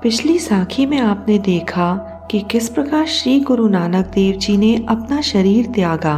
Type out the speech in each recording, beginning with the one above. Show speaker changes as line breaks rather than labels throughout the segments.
पिछली साखी में आपने देखा कि किस प्रकार श्री गुरु नानक देव जी ने अपना शरीर त्यागा।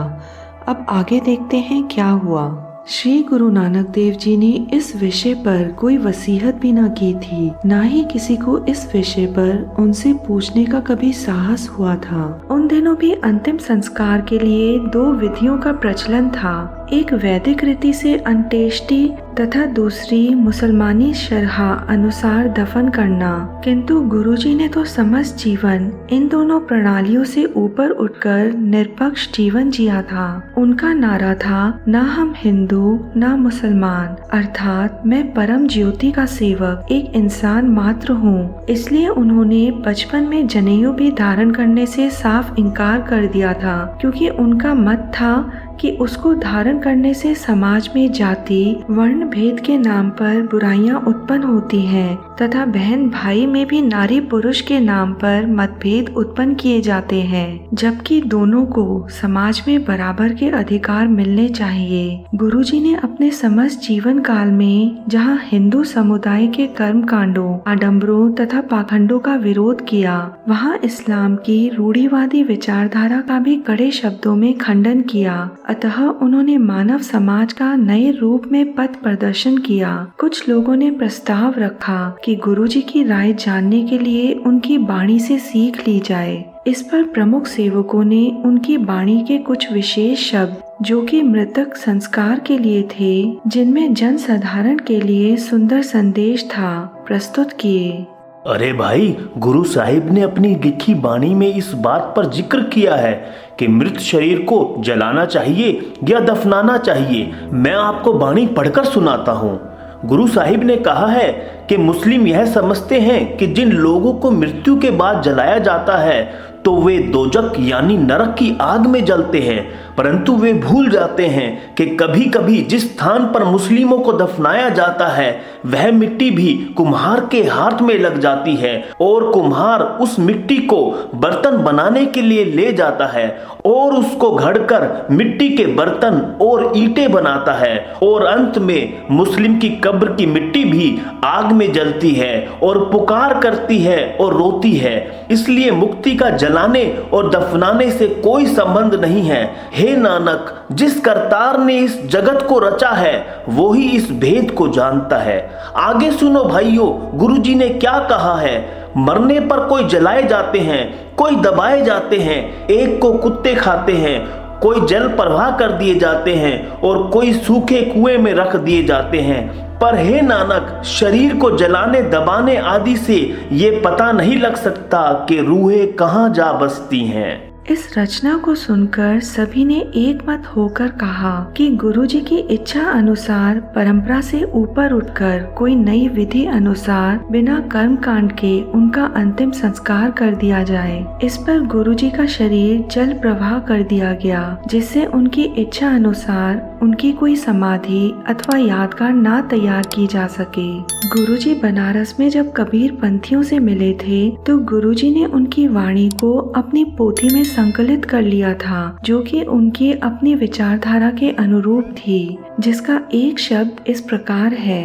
अब आगे देखते हैं क्या हुआ। श्री गुरु नानक देव जी ने इस विषय पर कोई वसीयत भी न की थी, न ही किसी को इस विषय पर उनसे पूछने का कभी साहस हुआ था। उन दिनों भी अंतिम संस्कार के लिए 2 विधियों का प्रचलन था, एक वैदिक रीति से अंत्येष्टि तथा दूसरी मुसलमानी शरहा अनुसार दफन करना। किंतु गुरुजी ने तो समस्त जीवन इन दोनों प्रणालियों से ऊपर उठकर निरपक्ष जीवन जिया था। उनका नारा था, न हम हिंदू न मुसलमान, अर्थात मैं परम ज्योति का सेवक एक इंसान मात्र हूँ। इसलिए उन्होंने बचपन में जनेऊ भी धारण करने से साफ इनकार कर दिया था, क्योंकि उनका मत था कि उसको धारण करने से समाज में जाति वर्ण भेद के नाम पर बुराइयां उत्पन्न होती हैं तथा बहन भाई में भी नारी पुरुष के नाम पर मतभेद उत्पन्न किए जाते हैं, जबकि दोनों को समाज में बराबर के अधिकार मिलने चाहिए। गुरुजी ने अपने समस्त जीवन काल में जहां हिंदू समुदाय के कर्म कांडों, आडंबरों तथा पाखंडों का विरोध किया, वहां इस्लाम की रूढ़िवादी विचारधारा का भी कड़े शब्दों में खंडन किया। अतः उन्होंने मानव समाज का नए रूप में पथ प्रदर्शन किया। कुछ लोगों ने प्रस्ताव रखा कि गुरुजी की राय जानने के लिए उनकी वाणी से सीख ली जाए। इस पर प्रमुख सेवकों ने उनकी वाणी के कुछ विशेष शब्द, जो कि मृतक संस्कार के लिए थे, जिनमें जन साधारण के लिए सुंदर संदेश था, प्रस्तुत किए।
अरे भाई, गुरु साहिब ने अपनी लिखी वाणी में इस बात पर जिक्र किया है कि मृत शरीर को जलाना चाहिए या दफनाना चाहिए। मैं आपको वाणी पढ़कर सुनाता हूँ। गुरु साहिब ने कहा है कि मुस्लिम यह समझते हैं कि जिन लोगों को मृत्यु के बाद जलाया जाता है तो वे दोजक यानी नरक की आग में जलते हैं, परंतु वे भूल जाते हैं कि कभी कभी जिस स्थान पर मुस्लिमों को दफनाया जाता है वह मिट्टी भी कुम्हार के हाथ में लग जाती है और कुम्हार उस मिट्टी को बर्तन बनाने के लिए ले जाता है और उसको घड़कर मिट्टी के बर्तन और ईंटें बनाता है और अंत में मुस्लिम की कब्र की मिट्टी भी आग में जलती है और पुकार करती है और रोती है। इसलिए मुक्ति का जलाने और दफनाने से कोई संबंध नहीं है। हे नानक, जिस करतार ने इस जगत को रचा है वो ही इस भेद को जानता है। आगे सुनो भाइयों, गुरुजी ने क्या कहा है। मरने पर कोई जलाए जाते हैं, कोई दबाए जाते हैं, एक को कुत्ते खाते हैं, कोई जल प्रवाह कर दिए जाते हैं और कोई सूखे कुएं में रख दिए जाते हैं। पर हे नानक, शरीर को जलाने दबाने आदि से ये पता नहीं लग सकता कि रूहें कहाँ जा बसती हैं।
इस रचना को सुनकर सभी ने एक मत होकर कहा कि गुरुजी की इच्छा अनुसार परंपरा से ऊपर उठकर कोई नई विधि अनुसार बिना कर्म कांड के उनका अंतिम संस्कार कर दिया जाए। इस पर गुरुजी का शरीर जल प्रवाह कर दिया गया, जिससे उनकी इच्छा अनुसार उनकी कोई समाधि अथवा यादगार ना तैयार की जा सके। गुरुजी बनारस में जब कबीर पंथियों से मिले थे तो गुरुजी ने उनकी वाणी को अपनी पोथी में संकलित कर लिया था, जो कि उनकी अपनी विचारधारा के अनुरूप थी, जिसका एक शब्द इस प्रकार है।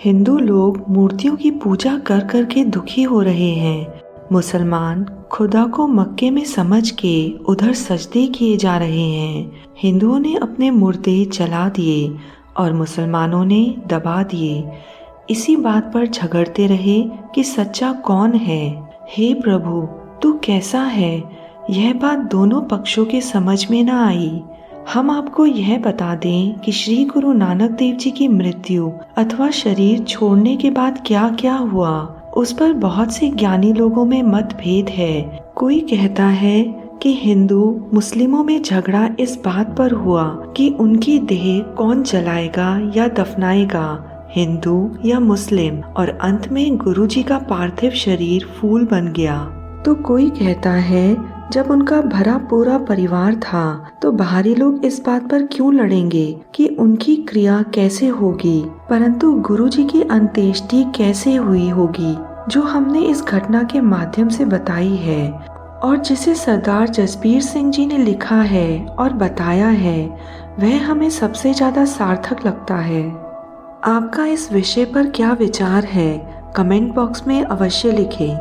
हिंदू लोग मूर्तियों की पूजा कर कर के दुखी हो रहे हैं। मुसलमान खुदा को मक्के में समझ के उधर सजदे किए जा रहे हैं। हिंदुओं ने अपने मुर्दे जला दिए और मुसलमानों ने दबा दिए। इसी बात पर झगड़ते रहे कि सच्चा कौन है। हे प्रभु, तू कैसा है? यह बात दोनों पक्षों के समझ में न आई। हम आपको यह बता दें कि श्री गुरु नानक देव जी की मृत्यु अथवा शरीर छोड़ने के बाद क्या क्या हुआ, उस पर बहुत से ज्ञानी लोगों में मतभेद है। कोई कहता है कि हिंदू मुस्लिमों में झगड़ा इस बात पर हुआ कि उनकी देह कौन जलाएगा या दफनाएगा, हिंदू या मुस्लिम, और अंत में गुरुजी का पार्थिव शरीर फूल बन गया। तो कोई कहता है जब उनका भरा पूरा परिवार था तो बाहरी लोग इस बात पर क्यों लड़ेंगे कि उनकी क्रिया कैसे होगी, परंतु गुरुजी की अंत्येष्टि कैसे हुई होगी, जो हमने इस घटना के माध्यम से बताई है और जिसे सरदार जसबीर सिंह जी ने लिखा है और बताया है, वह हमें सबसे ज्यादा सार्थक लगता है। आपका इस विषय पर क्या विचार है? कमेंट बॉक्स में अवश्य लिखें।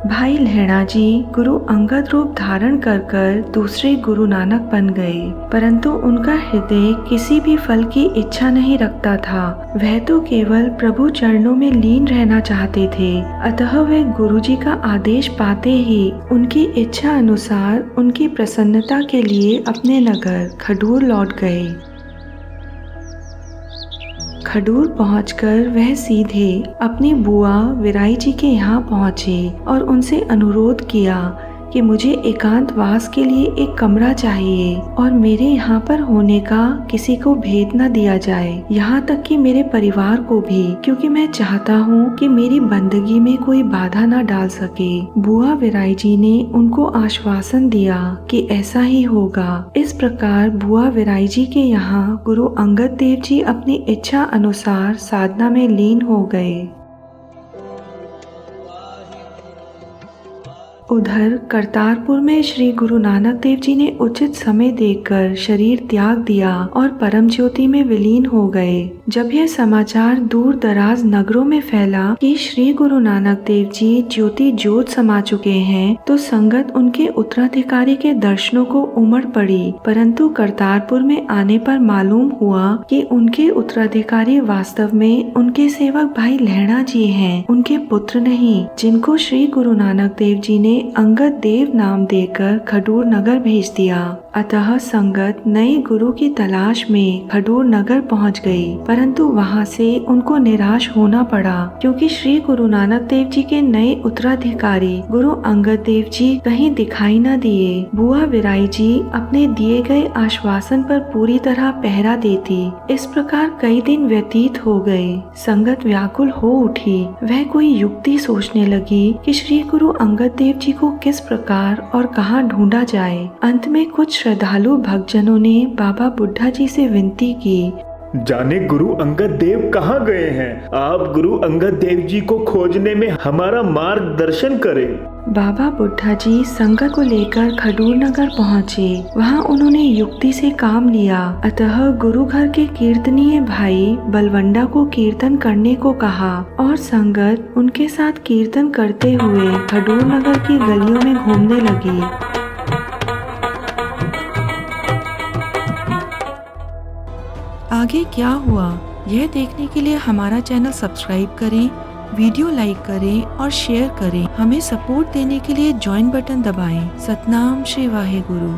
भाई लहणा जी गुरु अंगद रूप धारण कर दूसरे गुरु नानक बन गए, परंतु उनका हृदय किसी भी फल की इच्छा नहीं रखता था। वह तो केवल प्रभु चरणों में लीन रहना चाहते थे। अतः वे गुरु जी का आदेश पाते ही उनकी इच्छा अनुसार उनकी प्रसन्नता के लिए अपने नगर खडूर लौट गए। खडूर पहुंचकर वह सीधे अपनी बुआ विराई जी के यहाँ पहुँचे और उनसे अनुरोध किया कि मुझे एकांतवास के लिए एक कमरा चाहिए और मेरे यहाँ पर होने का किसी को भेद न दिया जाए, यहाँ तक कि मेरे परिवार को भी, क्योंकि मैं चाहता हूँ कि मेरी बंदगी में कोई बाधा न डाल सके। बुआ विराई जी ने उनको आश्वासन दिया कि ऐसा ही होगा। इस प्रकार बुआ विराई जी के यहाँ गुरु अंगद देव जी अपनी इच्छा अनुसार साधना में लीन हो गए। उधर करतारपुर में श्री गुरु नानक देव जी ने उचित समय देखकर शरीर त्याग दिया और परम ज्योति में विलीन हो गए। जब यह समाचार दूर दराज नगरों में फैला कि श्री गुरु नानक देव जी ज्योति ज्योत समा चुके हैं, तो संगत उनके उत्तराधिकारी के दर्शनों को उमड़ पड़ी। परंतु करतारपुर में आने पर मालूम हुआ कि उनके उत्तराधिकारी वास्तव में उनके सेवक भाई लहणा जी हैं, उनके पुत्र नहीं, जिनको श्री गुरु नानक देव जी ने अंगद देव नाम देकर खडूर नगर भेज दिया। अतः संगत नए गुरु की तलाश में खडूर नगर पहुंच गई, परंतु वहां से उनको निराश होना पड़ा, क्योंकि श्री गुरु नानक देव जी के नए उत्तराधिकारी गुरु अंगद देव जी कहीं दिखाई न दिए। बुआ विराई जी अपने दिए गए आश्वासन पर पूरी तरह पहरा देती। इस प्रकार कई दिन व्यतीत हो गए। संगत व्याकुल हो उठी। वह कोई युक्ति सोचने लगी कि श्री गुरु अंगद देव जी को किस प्रकार और कहाँ ढूंढा जाए। अंत में कुछ श्रद्धालु भक्तजनों ने बाबा बुड्ढा जी से विनती की,
जाने गुरु अंगद देव कहाँ गए हैं? आप गुरु अंगद देव जी को खोजने में हमारा मार्गदर्शन करें।
बाबा बुड्ढा जी संगत को लेकर खडूर नगर पहुँचे। वहाँ उन्होंने युक्ति से काम लिया। अतः गुरु घर के कीर्तनीय भाई बलवंडा को कीर्तन करने को कहा और संगत उनके साथ कीर्तन करते हुए खडूर नगर की गलियों में घूमने लगी। आगे क्या हुआ यह देखने के लिए हमारा चैनल सब्सक्राइब करें, वीडियो लाइक करें और शेयर करें। हमें सपोर्ट देने के लिए ज्वाइन बटन दबाएं। सतनाम श्री वाहे गुरु।